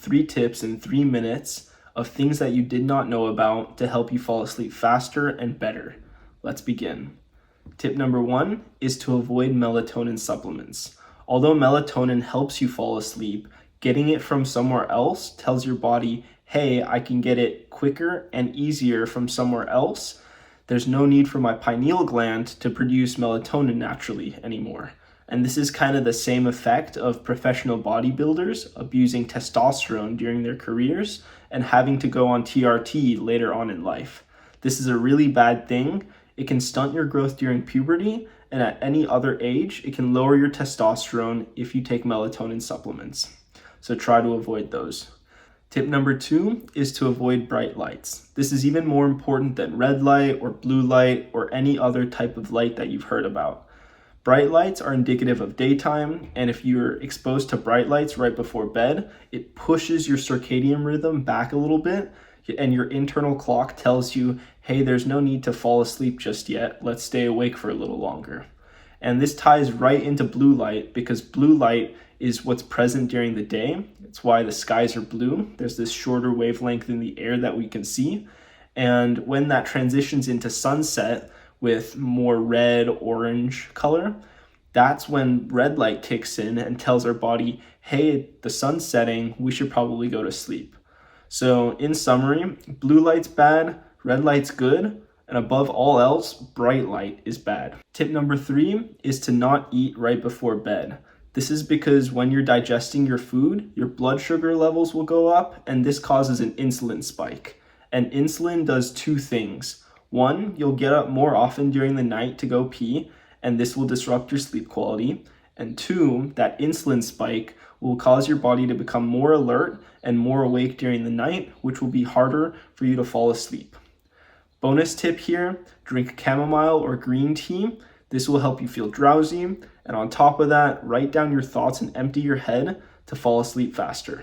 3 tips in 3 minutes of things that you did not know about to help you fall asleep faster and better. Let's begin. Tip number 1 is to avoid melatonin supplements. Although melatonin helps you fall asleep, getting it from somewhere else tells your body, hey, I can get it quicker and easier from somewhere else. There's no need for my pineal gland to produce melatonin naturally anymore. And this is kind of the same effect of professional bodybuilders abusing testosterone during their careers and having to go on TRT later on in life. This is a really bad thing. It can stunt your growth during puberty, and at any other age, it can lower your testosterone if you take melatonin supplements. So try to avoid those. Tip number 2 is to avoid bright lights. This is even more important than red light or blue light or any other type of light that you've heard about. Bright lights are indicative of daytime, and if you're exposed to bright lights right before bed, it pushes your circadian rhythm back a little bit, and your internal clock tells you, hey, there's no need to fall asleep just yet, let's stay awake for a little longer. And this ties right into blue light, because blue light is what's present during the day. It's why the skies are blue. There's this shorter wavelength in the air that we can see. And when that transitions into sunset with more red, orange color, that's when red light kicks in and tells our body, hey, the sun's setting, we should probably go to sleep. So in summary, blue light's bad, red light's good, and above all else, bright light is bad. Tip number 3 is to not eat right before bed. This is because when you're digesting your food, your blood sugar levels will go up, and this causes an insulin spike. And insulin does 2 things. 1, you'll get up more often during the night to go pee, and this will disrupt your sleep quality. And 2, that insulin spike will cause your body to become more alert and more awake during the night, which will be harder for you to fall asleep. Bonus tip here, drink chamomile or green tea. This will help you feel drowsy. And on top of that, write down your thoughts and empty your head to fall asleep faster.